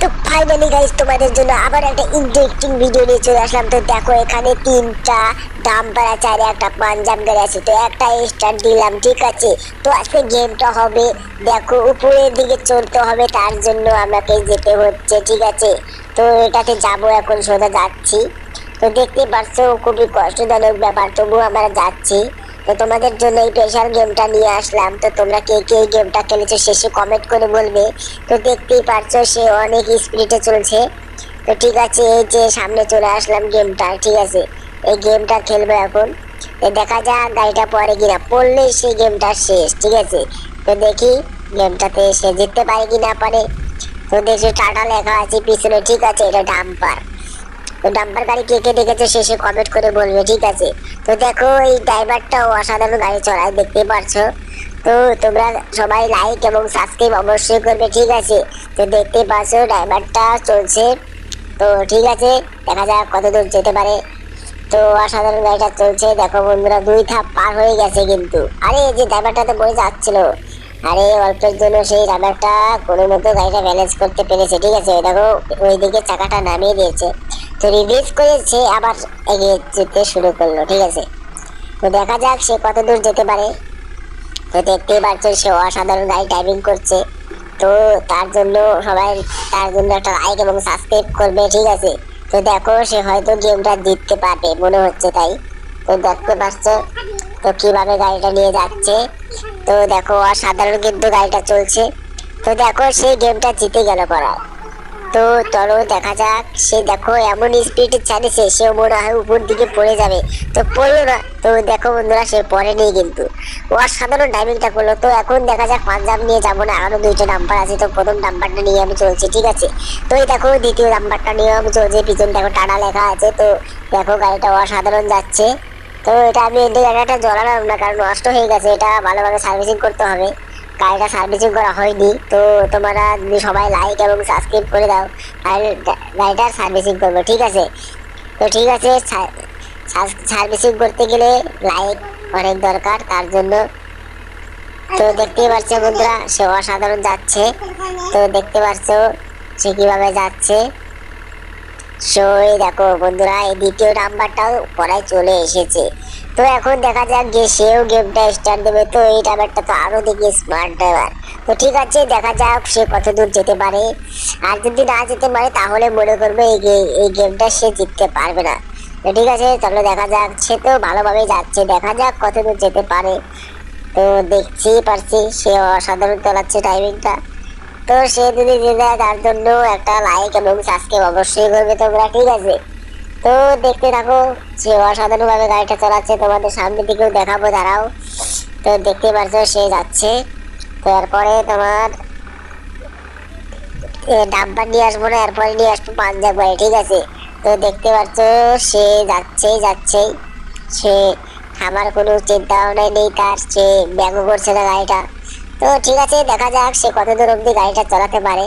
তো finally guys তোমাদের জন্য আবার একটা ইন্টারেস্টিং ভিডিও নিয়ে চলে আসলাম। তো দেখো এখানে তিনটা ডাম্পার আছে আর একটা পাঞ্জাব গাড়ি আছে। তো একটা স্টার্ট দিলাম, ঠিক আছে। তো আজকে গেমটা হবে, দেখো উপরের দিকে চলতে হবে, তার জন্য আমাকে যেতে হচ্ছে, ঠিক আছে। তো এটাতে যাবো, এখন সোজা যাচ্ছি। তো দেখতে পাচ্ছ খুবই কষ্টজনক ব্যাপার, তবুও আমরা যাচ্ছি। তো তোমাদের জন্য এই স্পেশাল গেমটা নিয়ে আসলাম। তো তোমরা কে কে এই গেমটা খেলেছো শেষে কমেন্ট করে বলবে। তো দেখতেই পারছো সে অনেক স্পিডে চলছে। তো ঠিক আছে, এই যে সামনে চলে আসলাম গেমটা, ঠিক আছে। এই গেমটা খেলবো এখন। তো দেখা যাক গাড়িটা পরে কিনা, পড়লে সেই গেমটা শেষ, ঠিক আছে। তো দেখি গেমটাতে সে জিততে পারে কি না পারে। তো দেখছি টাটা লেখা আছে পিছনে, ঠিক আছে, এটা ডাম্পার। তো ডাম্পার গাড়ি কে কে দেখেছে শেষে কমেন্ট করে বলবে, ঠিক আছে। তো দেখো এই ড্রাইভারটাও অসাধারণ গাড়ি চড়ায়, দেখতে পারছো। তো তোমরা সবাই লাইক এবং সাবস্ক্রাইব অবশ্যই করবে, ঠিক আছে। তো দেখতে পাচ্ছো ড্রাইভারটা চলছে। তো ঠিক আছে, দেখা যাক কত দূর যেতে পারে। তো অসাধারণ গাড়িটা চলছে, দেখো বন্ধুরা 2 ধাপ পার হয়ে গেছে কিন্তু। আরে এই যে ড্রাইভারটা তো বলে যাচ্ছিল, আরে অল্পের জন্য সেই ড্রাইভারটা কোনো মতো গাড়িটা ব্যালেন্স করতে পেরেছে, ঠিক আছে। দেখো ওইদিকে চাকাটা নামিয়ে দিয়েছে। তো রিলিজ করেছে, আবার এগিয়ে যেতে শুরু করলো, ঠিক আছে। তো দেখা যাক সে কত দূর যেতে পারে। তো দেখতেই পাচ্ছেন সে অসাধারণ গাড়ি ড্রাইভিং করছে। তো তার জন্য সবাই তার জন্য একটা লাইক এবং সাবস্ক্রাইব করবে, ঠিক আছে। তো দেখো সে হয়তো গেমটা জিততে পারবে মনে হচ্ছে তাই। তো দেখতে পাচ্ছ তো কিভাবে গাড়িটা নিয়ে যাচ্ছে। তো দেখো অসাধারণ কিন্তু গাড়িটা চলছে। তো দেখো সেই গেমটা জিতে গেল পড়ায়। তো চলো দেখা যাক, সে দেখো এমন স্পিডে চালিয়েছে সেও মনে হয় উপর দিকে পড়ে যাবে। তো পড়লো না। তো দেখো বন্ধুরা সে পড়েনি কিন্তু, ও অসাধারণ ড্রাইভিংটা করলো। তো এখন দেখা যাক পাঞ্জাব নিয়ে যাবো না, আরো 2টা নাম্বার আছে। তো প্রথম নাম্বারটা নিয়ে আমি চলছি, ঠিক আছে। তো এই দেখো দ্বিতীয় নাম্বারটা নিয়ে আমি চলছি, পিছনে দেখো টাটা লেখা আছে। তো দেখো গাড়িটা অসাধারণ যাচ্ছে। তো এটা আমি এই জায়গাটা জ্বলালাম না, কারণ নষ্ট হয়ে গেছে, এটা ভালোভাবে সার্ভিসিং করতে হবে। গাড়িটা সার্ভিসিং করা হয়নি। তো তোমরা যদি সবাই লাইক এবং সাবস্ক্রাইব করে দাও তাহলে গাড়িটার সার্ভিসিং করবো, ঠিক আছে। তো ঠিক আছে, সার্ভিসিং করতে গেলে লাইক অনেক দরকার, তার জন্য। তো দেখতেই পাচ্ছ বন্ধুরা সে অসাধারণ যাচ্ছে। তো দেখতে পাচ্ছ সে কিভাবে যাচ্ছে। সই দেখো বন্ধুরা এই দ্বিতীয় নাম্বারটাও পড়ায় চলে এসেছে। তো এখন দেখা যাক যে সেও গেমটা স্টার্ট দেবে। তো এই ড্রাইভারটা তো আরো দেখি স্মার্ট ড্রাইভার। তো ঠিক আছে, দেখা যাক সে কত দূর যেতে পারে। আর যদি না যেতে পারে তাহলে মনে করবে এই গেমটা সে জিততে পারবে না। তো ঠিক আছে, চলো দেখা যাক, সে তো ভালোভাবে যাচ্ছে, দেখা যাক কত দূর যেতে পারে। তো দেখছি পারছি সে অসাধারণ চালাচ্ছে ড্রাইভিংটা। তো সে যদি যেতে, তার জন্য একটা লাইক এবং সাবস্ক্রাইব অবশ্যই করবে তোমরা, ঠিক আছে। তো দেখতে থাকো সে অসাধারণ ভাবে গাড়িটা চালাচ্ছে, তোমাদের সামনে দিকেও দেখাবো, দাঁড়াও। তো দেখতে পাচ্ছ সে যাচ্ছে। তো এরপরে তোমার ডাম্পার নিয়ে আসবো না, এরপরে নিয়ে আসবো পাঞ্জাব গাড়ি, ঠিক আছে। তো দেখতে পাচ্ছ সে যাচ্ছেই যাচ্ছেই, সে থামার কোনো চিন্তা ভাবনাই নেই তার, সে ব্যঙ্গ করছে না গাড়িটা। তো ঠিক আছে, দেখা যাক সে কত দূর অব্দি গাড়িটা চালাতে পারে।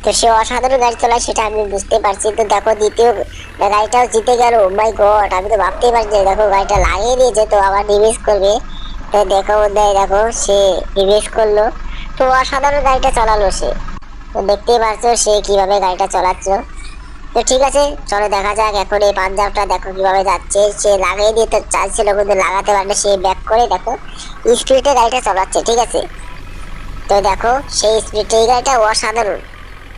তো সে অসাধারণ গাড়ি চালায় সেটা আমি বুঝতে পারছি। তো দেখো দ্বিতীয় গাড়িটাও জিতে গেল, মাই গড, আমি তো ভাবতেই পারছি না। দেখো গাড়িটা লাগিয়ে দিয়েছে, তো আবার রিভেস করবে। তো দেখো বন্ধুরা দেখো সে রিভেস করলো। তো অসাধারণ গাড়িটা চালালো সে। তো দেখতেই পাচ্ছ সে কিভাবে গাড়িটা চালাচ্ছে। তো ঠিক আছে, চলো দেখা যাক এখন এই পাঞ্জাবটা দেখো কিভাবে যাচ্ছে। সে লাগিয়ে দিয়ে তো চাইছিল কিন্তু লাগাতে পারলে, সে ব্যাক করে দেখো স্পিডে গাড়িটা চালাচ্ছে, ঠিক আছে। তো দেখো সেই স্পিডে এই গাড়িটা অসাধারণ,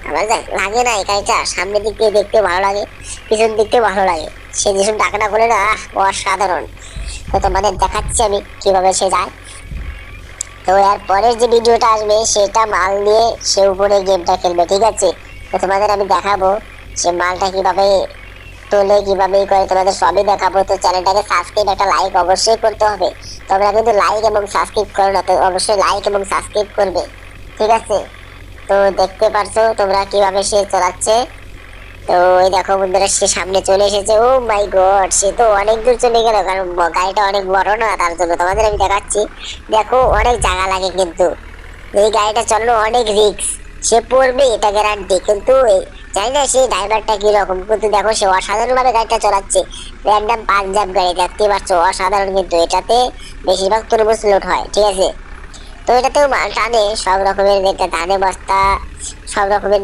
আমার লাগে না এই গাড়িটা, সামনের দিক দিয়ে দেখতে ভালো লাগে, পিছন দিক দিয়ে ভালো লাগে। সে যেসব ডাকাটা করে না, অসাধারণ। তো তোমাদের দেখাচ্ছি আমি কিভাবে সে যায়। তো এর পরের যে ভিডিওটা আসবে সেটা মাল নিয়ে সে উপরে গেমটা খেলবে, ঠিক আছে। তো তোমাদের আমি দেখাবো সে মালটা কিভাবে তোলে, কিভাবে করে, তোমাদের সবই দেখাবো। তো চ্যানেলটাকে সাবস্ক্রাইব, একটা লাইক অবশ্যই করতে হবে। তোমরা কিন্তু লাইক এবং সাবস্ক্রাইব করো না, তো অবশ্যই লাইক এবং সাবস্ক্রাইব করবে, ঠিক আছে। তো দেখতে পারছো তোমরা কিভাবে সে চালাচ্ছে। তো ওই দেখো বন্ধুরা সে সামনে চলে এসেছে। ও মাই গড, সে তো অনেক দূর চলে গেল, কারণ গাড়িটা অনেক বড় না, তার জন্য তোমাদের আমি দেখাচ্ছি। দেখো অনেক জায়গা লাগে কিন্তু, এই গাড়িটা চললো অনেক রিস্ক, সে পড়বে এটা গ্যারান্টি। কিন্তু জানি না সেই ড্রাইভারটা কিরকম, কিন্তু দেখো সে অসাধারণ ভাবে গাড়িটা চালাচ্ছে। র্যান্ডাম পাঞ্জাব গাড়ি দেখতে পাচ্ছ, অসাধারণ। কিন্তু এটাতে বেশিরভাগ তরমুজ লোড হয়, ঠিক আছে। তো এটাতেও মাল টানে, সব রকমের টানে, বস্তা, সব রকমের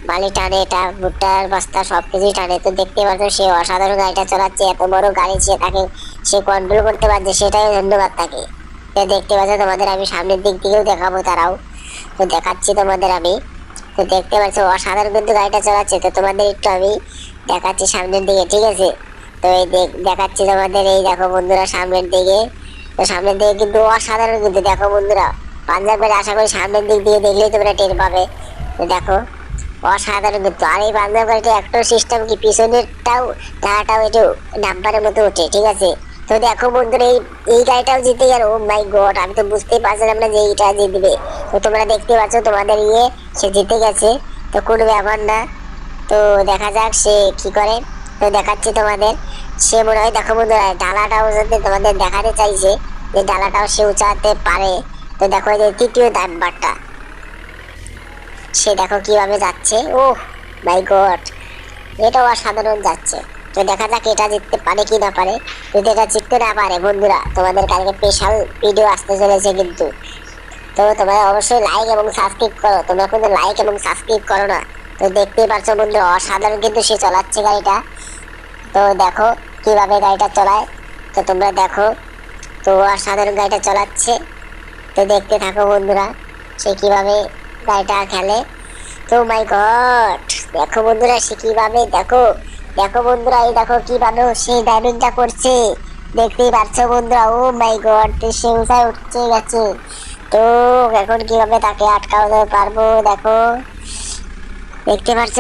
মালি টানে, এটা ভুট্টার বস্তা সবকিছুই টানে। তো দেখতে পাচ্ছ সে অসাধারণ গাড়িটা চালাচ্ছে, এত বড় গাড়ি সে কন্ট্রোল করতে পারছে, সেটাই ধন্যবাদ তাকে। তো দেখতে পাচ্ছ তোমাদের আমি সামনের দিক থেকেও দেখাবো, তারাও তো দেখাচ্ছি তোমাদের আমি। তো দেখতে পাচ্ছ অসাধারণ কিন্তু গাড়িটা চালাচ্ছে। তো তোমাদের একটু আমি দেখাচ্ছি সামনের দিকে, ঠিক আছে? তো এই দেখাচ্ছি তোমাদের, এই দেখো বন্ধুরা সামনের দিকে। তো সামনের দিকে কিন্তু অসাধারণ, কিন্তু দেখো বন্ধুরা পাঞ্জাব গাড়ি আশা করি সামনের দিক দিয়ে দেখলেই তোমরা টের পাবে। তো দেখো অসাধারণ কিন্তু। আর এই পাঞ্জাব গাড়িটা একটা সিস্টেম কি, পিছনেরটাও টাটাও একটু নাম্বারের মতো ওঠে, ঠিক আছে? তো দেখো বন্ধুরা এই গাড়িটাও জিতে গেল। ও মাই গড, আমি তো বুঝতেই পারছিলাম না যে এইটা জিতবে। তো তোমরা দেখতে পাচ্ছ তোমাদের সে জিতে গেছে। তো কোনো ব্যাপার না, তো দেখা যাক সে কি করে। তো দেখাচ্ছি তোমাদের, সে মনে হয় দেখো বন্ধুরা ডালাটাও যাতে তোমাদের দেখাতে চাইছে যে ডালাটাও সে উঁচাতে পারে। তো দেখো এই যে তৃতীয় নাম্বারটা, সে দেখো কিভাবে যাচ্ছে। ও মাই গড, এটাও অসাধারণ যাচ্ছে। তো দেখা যাক এটা জিততে পারে কি না পারে। যদি এটা জিততে না পারে বন্ধুরা, তোমাদের কালকে স্পেশাল ভিডিও আসতে চলেছে কিন্তু। তো তোমরা অবশ্যই লাইক এবং সাবস্ক্রাইব করো, তোমরা কিন্তু লাইক এবং সাবস্ক্রাইব করো না। তো দেখতেই পারছো বন্ধুরা অসাধারণ কিন্তু সে চালাচ্ছে গাড়িটা। তো দেখো কিভাবে গাড়িটা চালায়, তো তোমরা দেখো। তো অসাধারণ গাড়িটা চালাচ্ছে। তো দেখতে থাকো বন্ধুরা সে কিভাবে গাড়িটা খেলে। তো মাই গড, দেখো বন্ধুরা সে কিভাবে, দেখো দেখো বন্ধুরা এই দেখো কিভাবে সে ড্রাইভিংটা করছে, দেখতেই পাচ্ছ বন্ধুরা। ও মাই গড, সে উঁচায় উঠছে গেছে। তো এখন কিভাবে তাকে আটকাতে পারবো, দেখো দেখতে পাচ্ছ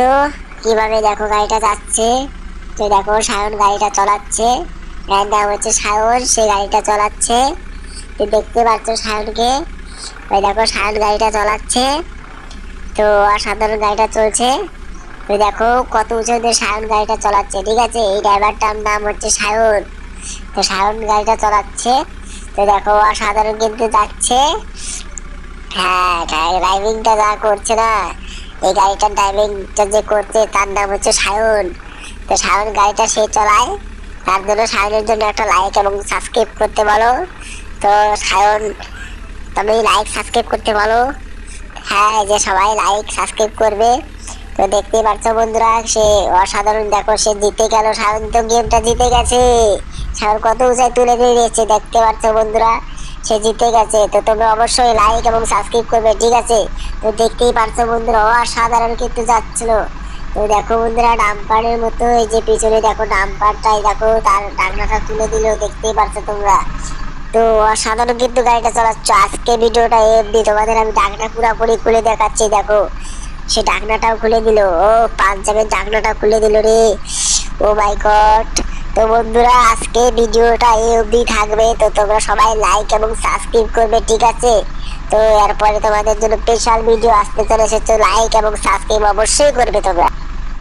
কিভাবে দেখো গাড়িটা যাচ্ছে। তো দেখো সায়ন গাড়িটা চালাচ্ছে, এর নাম হচ্ছে সায়ন, সে গাড়িটা চালাচ্ছে। তো দেখতে পাচ্ছ সায়নকে, ওই দেখো সায়ন গাড়িটা চালাচ্ছে। তো অসাধারণ গাড়িটা চলছে। তো দেখো কত উঁচু দিয়ে সায়ন গাড়িটা চালাচ্ছে, ঠিক আছে? এই ড্রাইভারটার নাম হচ্ছে সায়ন। তো সায়ন গাড়িটা চালাচ্ছে। তো দেখো অসাধারণ কিন্তু যাচ্ছে। হ্যাঁ, ড্রাইভিংটা যা করছে না, এই গাড়িটার ড্রাইভিংটা যে করছে তার নাম হচ্ছে সায়ন। তো সায়ন গাড়িটা সে চালায়, তার জন্য সায়নের জন্য একটা লাইক এবং সাবস্ক্রাইব করতে বলো। তো সায়ন তুমি লাইক সাবস্ক্রাইব করতে বলো। হ্যাঁ, এই যে সবাই লাইক সাবস্ক্রাইব করবে। তো দেখতেই পাচ্ছ বন্ধুরা সে অসাধারণ, দেখো সে জিতে গেল। সায়ন তো গেমটা জিতে গেছে। সায়ন কত উঁচাই তুলে দিয়ে দিয়েছে, দেখতে পাচ্ছ বন্ধুরা সে জিতে গেছে। তো তোমরা অবশ্যই লাইক এবং সাবস্ক্রাইব করবে, ঠিক আছে? তো দেখতেই পাচ্ছ বন্ধুরা অসাধারণ কিন্তু যাচ্ছিল। তো দেখো বন্ধুরা ডাম্পারের মতো, এই যে পিছনে দেখো ডাম্পারটাই দেখো তার ডাকনাটা তুলে দিল, দেখতেই পাচ্ছ তোমরা। তো অসাধারণ কিন্তু গাড়িটা চালাচ্ছ। আজকে ভিডিওটা এফবি তোমাদের আমি ডাকনা পুরোপুরি খুলে দেখাচ্ছি, দেখো সে ডাকনাটাও খুলে দিল। ও পাঞ্জাবের ডাকনাটাও খুলে দিল রে, ও মাই গড। তো বন্ধুরা আজকে ভিডিওটা এই অবধি থাকবে। তো তোমরা সবাই লাইক এবং সাবস্ক্রাইব করবে, ঠিক আছে? তো এরপরে তোমাদের জন্য স্পেশাল ভিডিও আসতে চলেছে, তো লাইক এবং সাবস্ক্রাইব অবশ্যই করবে তোমরা।